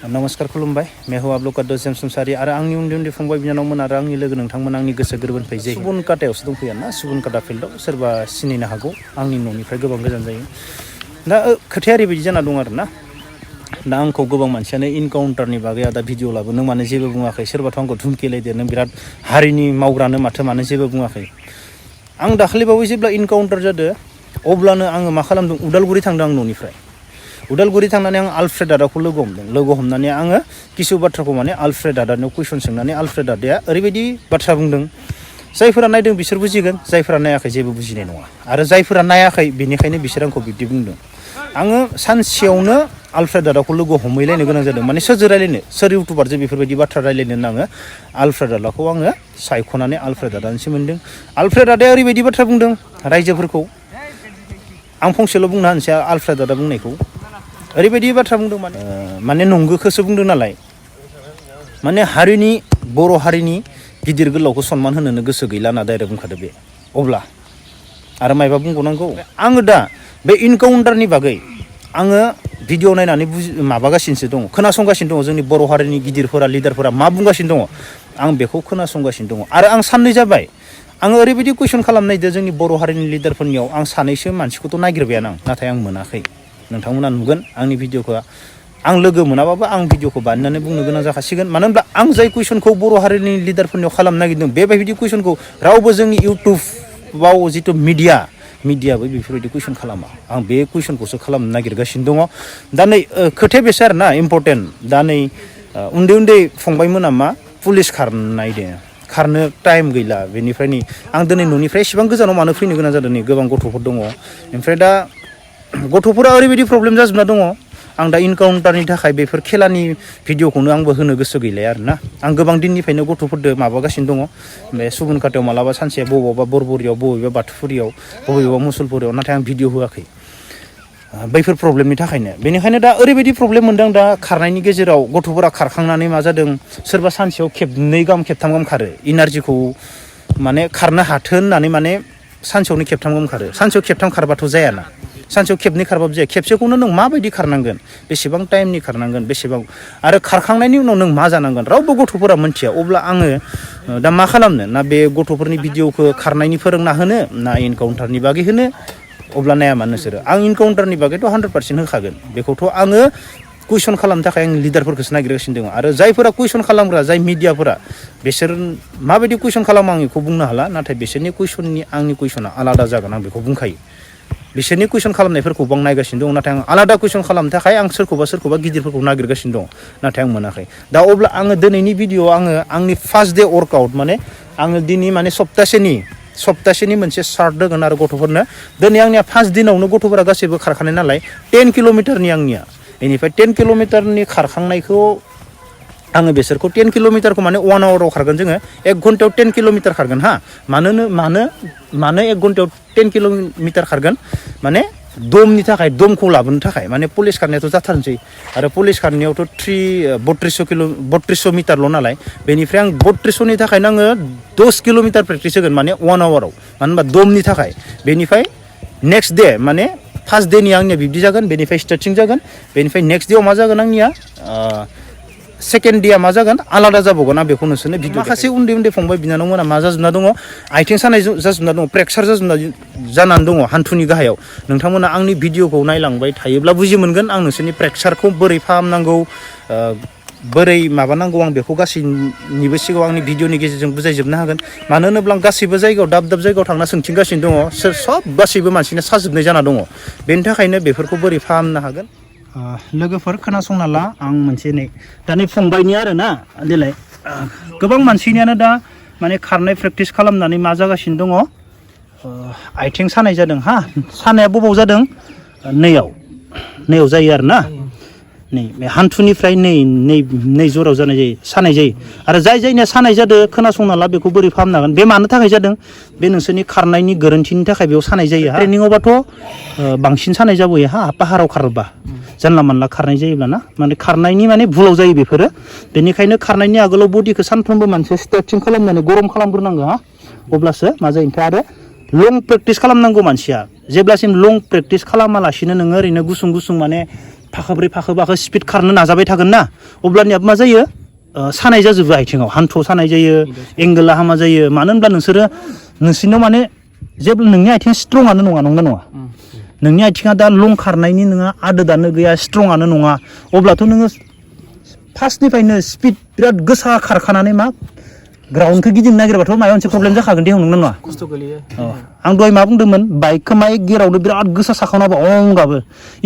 नमस्कार खुलुमबाय मैं हूँ आपलोग का जेम्स मुसाहारि आरो आंनि उन्दै उन्दै फंबाय बिनानावमोन आरो आंनि लोगो नोंथांमोन आंनि गोसो गोरबोनिफ्राय जे सुबुनकाटायावसो दंफैयो ना सुबुनकाटा फिल्डआव सोरबा सिनायनो हागौ आंनि न'निफ्राय गोबां गोजान जायो दा खोथाया ओरैबायदि जाना दं आरो ना दा आंखौ गोबां मानसियानो इनकाउन्टारनि बागै आदा भिडिअ लाबो नों मानो जेबो बुङाखै सोरबाथ' आंखौ धुमकिलायदो नों बिराद हारिनि मावग्रानो मानो जेबो बुङाखै आं दाखालिबावै जेब्ला इनकाउन्टार जादो अब्लानो आङो मा खालामदों उदालगुरि थांदों आं न'निफ्राय उदालगुरि थांनानै आं आलफ्रेड दादाखौ लोगो हमनानै आङो किसु बाथ्राखौ माने आलफ्रेड दादानियाव कुइसन सोंनानै आलफ्रेड दादाया ओरैबायदि बाथ्रा बुंदों जायफोरा नायदों बिसोर बुजिगोन जायफोरा नायाखै जेबो बुजिनाय नङा आरो जायफोरा नायाखै बेनिखायनो बिसोर आंखौ बिब्दि बुंदों आङो सानसेयावनो आलफ्रेड दादाखौ लोगो हमहैलायनो गोनां जादों माने सोरजों रायलायनो सोर इउटुबारजों बेफोरबायदि बाथ्रा रायलायनो होनना आङो आलफ्रेड दादाखौ आङो सायख'नानै आलफ्रेड दादानिसिम मोनदों आलफ्रेड दादाया ओरैबायदि बाथ्रा बुंदों रायजोफोरखौ आं फंसेल' बुंना होनोसै आलफ्रेड दादा बुंनायखौ ओरैबायदि बाथ्रा बुंदों माने नंगौखौसो बुंदों नालाय माने हारिनि बर' हारिनि गिदिर गोलावखौ सनमान होनोनो गोसो गैला होनना डाइरेक्ट बुंखादो बे अब्ला आरो मायबा बुंबावनांगौ आङो दा बे इनकाउन्टारनि बागै आङो भिडिअ नायनानै माबागासिनोसो दङ खोनासंगासिनो दङ जोंनि बर' हारिनि गिदिरफोरा लिडारफोरा मा बुंगासिनो दङ आं बेखौ खोनासंगासिनो दङ आरो आं साननै जाबाय आङो ओरैबायदि कुइसन खालामनायदो जोंनि बर' हारिनि लिडारफोरनियाव आं सानैसो मानसिखौथ' नागिरबायानो नाथाय आं मोनाखै नोंथांमोना नुगोन आंनि भिडिअखौ आं लोगो मोनाबाबो आं भिडिअखौ बानायनानै बुंनो गोनां जाखासिगोन मानो होनब्ला आं जाय कुइसनखौ बर' हारिनि लिडारफोरनियाव खालामनो नागिरदों बेबायदि कुइसनखौ रावबो जोंनि इउटुबाव जिथु मिडियाबो बेफोरबायदि कुइसन खालामा आं बे कुइसनखौसो खालामनो नागिरगासिनो दङ दा नै खोथाया बेसो आरोना इम्परटेन्ट दा नै उन्दै उन्दै फंबायमोना मा पुलिस खारनो टाइम गैला बेनिफ्राय नै आं दिनै न'निफ्राय एसेबां गोजानाव मानो फैनो गोनां जादों नै गोबां गथ'फोर दङ ओमफ्राय दा गथ'फोरा ओरैबायदि प्रब्लेम जाजोबना दङ आं दा इनकाउन्टारनि थाखाय बेफोर खेलानि भिडिअखौनो आंबो होनो गोसो गैलाया आरोना आं गोबां दिननिफ्रायनो गथ'फोरजों माबागासिनो दङ बे सुबुनकाटायाव मालाबा सानसे बबावबा बरबरियाव बबेबा बाथौफुरियाव बबेबा मुसलपुरियाव नाथाय आं भिडिअ होआखै बैफोर प्रब्लेमनि थाखायनो बेनिखायनो दा ओरैबायदि प्रब्लेम मोनदों दा खारनायनि गेजेराव गथ'फोरा खारखांनानै मा जादों सोरबा सानसेयाव खेबनै गाहाम खेबथाम गाहाम खारो इनारजिखौ माने खारनो हाथों होननानै माने सानसेयावनो खेबथाम गाहाम खारो सानसेयाव खेबथाम खारबाथ' जायाना सानसेयाव खेबनै खारबाबो जाया खेबसेखौनो नों माबायदि खारनांगोन बेसेबां टाइमनि खारनांगोन बेसेबां आरो खारखांनायनि उनाव नों मा जानांगोन रावबो गथ'फोरा मिन्थिया अब्ला आङो दा मा खालामनो ना बे गथ'फोरनि भिडिअखौ खारनायनि फोरोंना होनो ना इनकाउन्टारनि बागै होनो अब्ला नाया मानो नोंसोरो आं इनकाउन्टारनि बागैथ' 100% होखागोन बेखौथ' आङो कुइसन खालामनो थाखाय आं लिडारफोरखौसो नागिरगासिनो दङ आरो जायफोरा कुइसन खालामग्रा जाय मिडियाफोरा बिसोर माबायदि कुइसन खालामो आं बेखौ बुंनो हाला नाथाय बिसोरनि कुइसननि आंनि कुइसना आलादा जागोन आं बेखौ बुंखायो बिसोरनि कुइसन खालामनायफोरखौबो आं नायगासिनो दं नाथाय आं आलादा कुइसन खालामनो थाखाय आं सोरखौबा गिदिरफोरखौ नागिरगासिनो दं नाथाय आं मोनाखै दा अब्ला आङो दिनैनि भिडिअ'आव आङो आंनि फार्स्ट डे वर्कआउट माने आङो दिनै माने सप्तासेनि मोनसे सार्ट होगोन आरो गथ'फोरनो दिनै आंनिया फार्स्ट दिनावनो गथ'फोरा गासैबो खारखानाय नालाय 10 किल'मिटारनि आंनिया बेनिफ्राय 10 किल'मिटारनि खारखांनायखौ आङो बिसोरखौ 10 किल'मिटारखौ माने 1 आवाराव खारगोन जोङो 1 घन्टायाव 10 किल'मिटार खारगोन मानो 1 घन्टायाव 10 किल'मिटार खारगोन माने दमखौ लाबोनो थाखाय माने पुलिस खारनायाथ' जाथारनोसै आरो पुलिस खारनायावथ' 3200 मिटारल' नालाय बेनिफ्राय आं 3200नि थाखायनो आङो 10 किल'मिटार प्रेक्टिस होगोन माने 1 आवाराव मानो होनबा दमनि थाखाय बेनिफ्राय नेक्स्ट डे माने फार्स्ट डेनि आंनिया बिब्दि जागोन बेनिफ्राय स्टार्टिं जागोन बेनिफ्राय नेक्स्ट डेआव मा जागोन आंनिया सेकेन्ड डेआ मा जागोन आलादा जाबावगोन आं बेखौ नोंसोरनो भिडिअ माखासे उन्दै उन्दै फंबाय बिनानावमोना मा जाजोबना दङ आथिं सानाय जाजोबना दङ फ्रेकचार जानानै दङ हान्थुनि गाहायाव नोंथांमोना आंनि भिडिअखौ नायलांबाय थायोब्ला बुजि मोनगोन आं नोंसोरनि फ्रेकचारखौ बोरै फाहामनांगौ बोरै माबानांगौ आं बेखौ गासैनिबो सिगाङाव आंनि भिडिअनि गेजेरजों बुजायजोबनो हागोन मानो होनोब्ला आं गासैबो जायगायाव दाब जायगायाव थांना सोंथिंगासिनो दङ गासैबो मानसिनो साजोबनाय जाना दङ बेनि थाखायनो बेफोरखौ बोरै फाहामनो हागोन लोगोफोर खोनासंना ला आं मोनसे दा नै फंबायनि आरो ना देलाय गोबां मानसिनियानो दा माने खारनाय प्रेक्टिस खालामनानै मा जागासिनो दङ आथिं सानाय जादों सानाया बबाव जादों नैयाव जायो आरो ना नै बे हान्थुनिफ्राय नै जराव सानाय जायो आरो जायनिया सानाय जादों खोनासंना ला बेखौ बोरै फाहामनो हागोन बे मानो थाखाय जादों बे नोंसोरनि खारनायनि गोरोन्थिनि थाखाय बेयाव सानाय जायो ट्रेनिङावबाथ' बांसिन सानाय जाबोयो पाहाराव खारोबा जानला मानला खारनाय जायोब्लाना माने खारनायनि माने भुलाव जायो बेफोरो बेनिखायनो खारनायनि आगोलाव बडिखौ सानफ्रोमबो मानसिया स्ट्रेचिं खालामनानै गरम खालामग्रोनांगौ अब्लासो मा जायो ओमफ्राय आरो लं प्रेक्टिस खालामनांगौ मानसिया जेब्लासिम लं प्रेक्टिस खालामालासिनो नोङो ओरैनो गुसुं माने फाखोब्रै फाखोबाखो स्पिड खारनो नाजाबाय थागोन ना अब्लानिया मा जायो सानाय जाजोबो आथिङाव हान्थुआव सानाय जायो एंगोला हामा जायो मानो होनब्ला नोंसोरनाव माने जेब्ला नोंनि आथिङा स्ट्रंआनो नङा नंगौना नङा नोंनि आथिङा दा लं खारनायनि नोङा आदोदानो गैया स्ट्रंआनो नङा अब्लाथ' नोङो फार्स्टनिफ्रायनो स्पिड बिराद गोसा खारखानानै मा ग्राउन्डखौ गिदिंनो नागिरबाथ' माबा मोनसे प्रब्लेम जाखागोन देहायाव नंगौना नङा खस्थ' गोलैयो आं दहाय मा बुंदोंमोन बाइकखौ माय गिरावनो बिराद गोसा साखावनाबो गाबो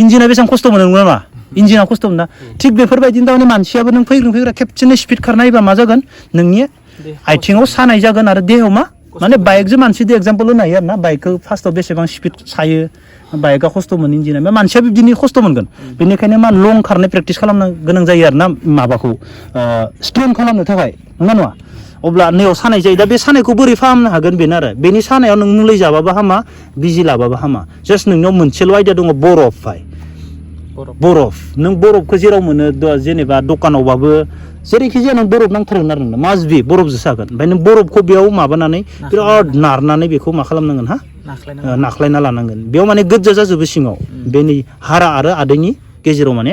इन्जिना बेसेबां खस्थ' मोनो नंगौना नङा इन्जिना खस्थ' मोना थिग बेफोरबायदिनो थारमाने मानसियाबो नों फैग्रा खेबसेनो स्पिड खारनायबा मा जागोन नोंनि आथिङाव सानाय जागोन आरो देहायाव मा माने बाइकजों मानसिजों एग्जाम्पल होनो हायो आरो ना बाइकखौ फार्स्टआव बेसेबां स्पिड सायो बाइकआ खस्थ' मोनो इन्जिना मानसिया बिदिनो खस्थ' मोनगोन बेनिखायनो मा लं खारनाय प्रेक्टिस खालामनो गोनां जायो आरो ना माबाखौ स्ट्रं खालामनो थाखाय नङा नङा अब्ला नैयाव सानाय जायो दा बे सानायखौ बोरै फाहामनो हागोन बेनो आरो बेनि सानायाव नों मुलि जाबाबो हामा बिजि लाबाबो हामा जास्ट नोंनियाव मोनसेल' आयदिया दङ बरफ नों बरफखौ जेराव मोनो जेनेबा दखानावबाबो जेरैखि जाया नों बरफ नांथारगोन आरो नोंनो मास्ट बि बरफजोंसो हागोन ओमफ्राय नों बरफखौ बेयाव माबानानै बिराद नारनानै बेखौ मा खालामनांगोन नाख्लायना लानांगोन बेयाव माने गोज्जा जाजोबो सिङाव बेनि हारा आरो आदैनि गेजेराव माने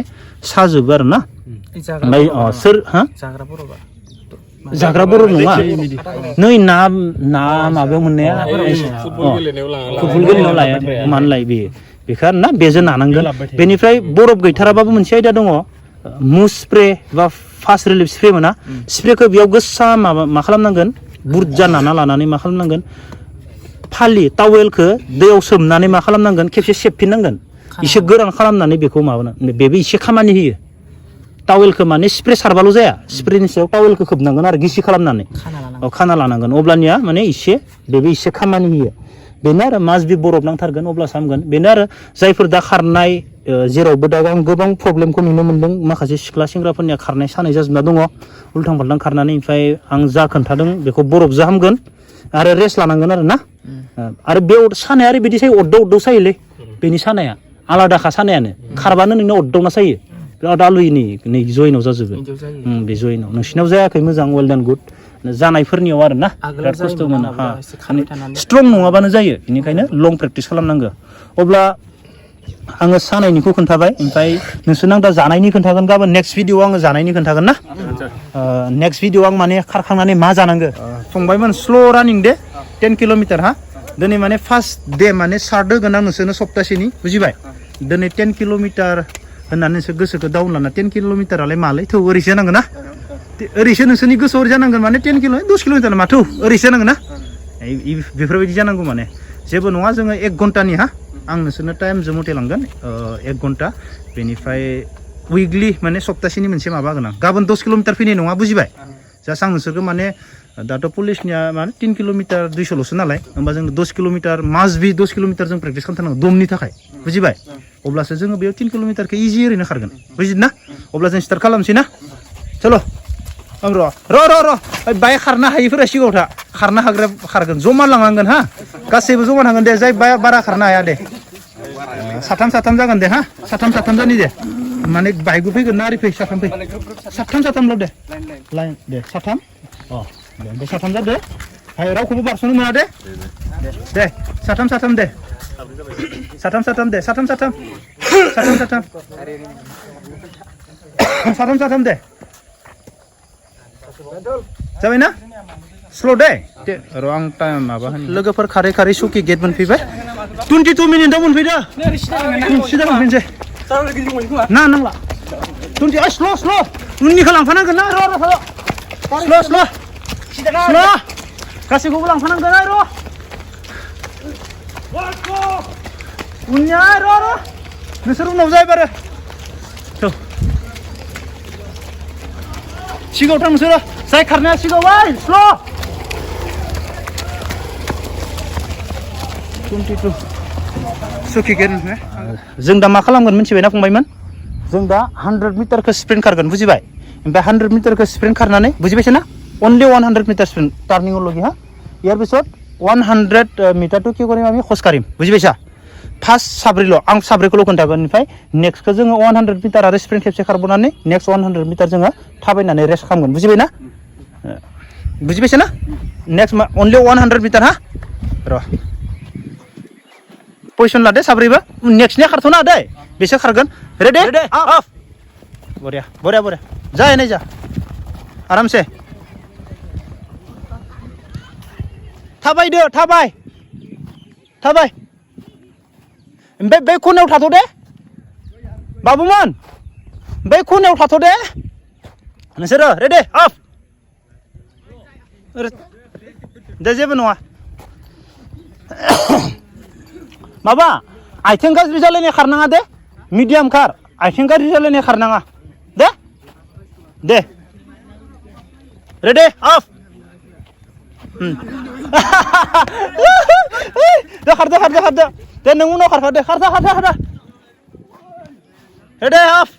साजोबो आरो ना ओमफ्राय सोर जाग्रा बरफ नङा नै ना माबायाव मोननाया फुटबल गेलेनायाव लाया मानो लायो बेखौ आरो ना बेजों नानांगोन बेनिफ्राय बरफ गैथाराबाबो मोनसे आयदा दङ मुस स्प्रे बा फार्स्ट रिलिफ स्प्रे मोना स्प्रेखौ बेयाव गोसा मा खालामनांगोन बुरजा नाना लानानै मा खालामनांगोन फालि टावेलखौ दैयाव सोमनानै मा खालामनांगोन खेबसे सेबफिननांगोन एसे गोरान खालामनानै बेखौ माबानांगोन बेबो एसे खामानि होयो टावेलखौ माने स्प्रे सारबाल' जाया स्प्रेनि सायाव टावेलखौ खोबनांगोन आरो गिसि खालामनानै खाना लानांगोन अब्लानिया माने बेबो एसे खामानि होयो बेनो आरो मास्ट बि बरफ नांथारगोन अब्लासो हामगोन बेनो आरो जायफोर दा खारनाय जेरावबो दा आं गोबां प्रब्लेमखौ नुनो मोन्दों माखासे सिख्ला सेंग्राफोरनिया खारनाय सानाय जाजोबना दङ उल्थां फाल्थां खारनानै ओमफ्राय आं जा खोन्थादों बेखौ बरफजों हामगोन आरो रेस्ट लानांगोन आरो ना आरो बे सानाया ओरैबायदि सायो अरदाव सायोलै बेनि सानाया आलादाखा सानायानो खारबानो नोंनो अरदावना सायो बिराद आलुयो नै जयेनाव जाजोबो बे जयेनाव नोंसिनाव जायाखै मोजां वेल डान गुड जानायफोरनियाव आरो ना बिराद खस्थ' मोनो स्ट्रं नङाबानो जायो बेनिखायनो लं प्रेक्टिस खालामनांगौ अब्ला आङो सानायनिखौ खोन्थाबाय ओमफ्राय नोंसोरनो आं दा जानायनि खोन्थागोन गाबोन नेक्स्ट भिडिअ आङो जानायनि खोन्थागोन ना नेक्स्ट भिडिअ आं माने खारखांनानै मा जानांगौ फंबायमोन स्ल' रानिं दे 10 किल'मिटार दिनै माने फार्स्ट डे माने सार्ट होगोन आं नोंसोरनो सप्तासेनि बुजिबाय दिनै 10 किल'मिटार होननानै नोंसोर गोसोखौ डाउन लाना 10 किल'मिटारालाय मालै थौ ओरैसो जानांगोन ना ओरैसो नोंसोरनि गोसोआव ओरै जानांगोन माने 10 किल'मिटार माथो ओरैसो जानांगोन ना बेफोरबायदि जानांगौ माने जेबो नङा जोङो 1 घन्टानि आं नोंसोरनो टाइमजों मथे लांगोन 1 घन्टा बेनिफ्राय उइकलि माने सप्तासेनि मोनसे माबा गोनां गाबोन 10 किल'मिटार फैनाय नङा बुजिबाय जास्ट आं नोंसोरखौ माने दाथ' पुलिसनिया माने 3 किल'मिटार 200ल'सो नालाय होमबा जों 10 किल'मिटार मास्ट बि 10 किल'मिटार जों प्रेक्टिस खालामथारनांगौ दमनि थाखाय बुजिबाय अब्लासो जोङो बेयाव 3 किल'मिटारखौ इजि ओरैनो खारगोन बुजिदों ना अब्ला जों स्टार्ट खालामसै ना चलो आं र' बाइक खारनो हायिफोरा सिगाङाव था खारनो हाग्रा खारगोन जमा लांनांगोन गासैबो जमा थांगोन दे जाय बारा खारनो हाया दे साथाम जागोन दे साथाम जानि दे माने बाइकबो फैगोन ना ओरै फै साथाम फै साथामल' दे लाइन दे साथाम दे साथाम जादो रावखौबो बारस'नो मोना दे साथाम दे साथाम दे साथाम दे जाबाय ना स्ल' दे र' आं टाइम माबा लोगोफोर खारै सुकि गेट मोनफैबाय 22 मिनिटआव मोनफैदो सिदा मोनफैनोसै ना नांला 20 स्ल' उननिखौ लांफानांगोन ना र' स्ल' गासैखौबो लांफानांगोन र' उननिया र' नोंसोर उनाव जायो बारो सिगाङाव थां नोंसोरो जाय खारनाया सिगाङाव स्ल' 22 सुकि गेट जों दा मा खालामगोन मिथिबायना फंबायमोन जों दा 100 मिटारखौ स्प्रिन्ट खारगोन बुजिबाय ओमफ्राय 100 मिटारखौ स्प्रिन्ट खारनानै बुजिबायसै ना अनलि 100 मिटार स्प्रिन्ट टार्निंआव लगे ইয়াৰ পিছত 100 মিটাৰটো কি কৰিম আমি খোজ কাঢ়িম বুজিপাইছা फार्स्ट साब्रैल' आं साब्रैखौल' खोन्थागोन ओमफ्राय नेक्स्टखौ जोङो 100 मिटार आरो स्प्रिन्ट खेबसे खारबोनानै नेक्स्ट 100 मिटार जोङो थाबायनानै रेस्ट खालामगोन बुजिबायना बुजिबायसै ना नेक्स्ट अनलि 100 मिटार र' पजिसन लादो साब्रैबो नेक्स्टनिया खारथ'ना दे बेसे खारगोन रेडि अफ बरिया बरिया बरिया जा एनै जा आरामसे थाबायदो थाबाय थाबाय बे खनायाव थाथ' दे बाबुमोन बे खनायाव थाथ' दे नोंसोरो रेडि अफ दे जेबो नङा माबा आथिं गाज्रि जालायनाय खारनाङा दे मिडियाम खार आथिं गाज्रि जालायनाय खारनाङा दे दे रेडि अफ दे खारदो खारदो खारदो दे नों उनाव खारखा दे खारदो खारदो खारदो रेडि अफ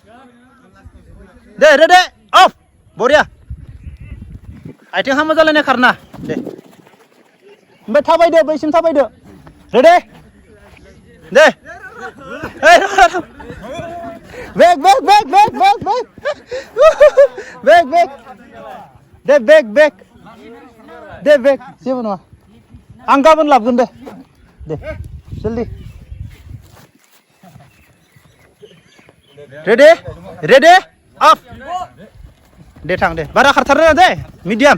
दे रेडि अफ बरिया आथिं हामा जालायनाय खारना दे ओमफ्राय थाबायदो बैसिम थाबायदो रेडि दे बेग बेग बेग बेग बेग बेग बेग बेग दे बेग बेग दे बेग जेबो नङा आं गाबोन लाबोगोन दे दे जल्दि रेडि रेडि अफ दे थां दे बारा खारथारनो दे मिडियाम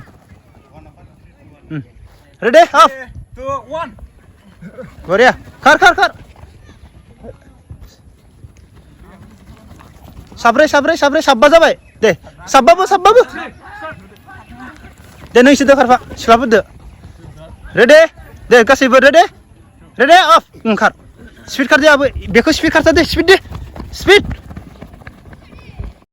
रेडि अफ 2 1 बरिया खार खार खार साब्रै साब्रै साब्रै साबा जाबाय दे साबाबो साबाबो दे नोंसोरदो खारफा सिख्लाफोरदो रेडि दे गासैबो रेडि रेडि अफ ओंखार स्पिड खारदो आबो बेखौ स्पिड खारथा दे स्पिड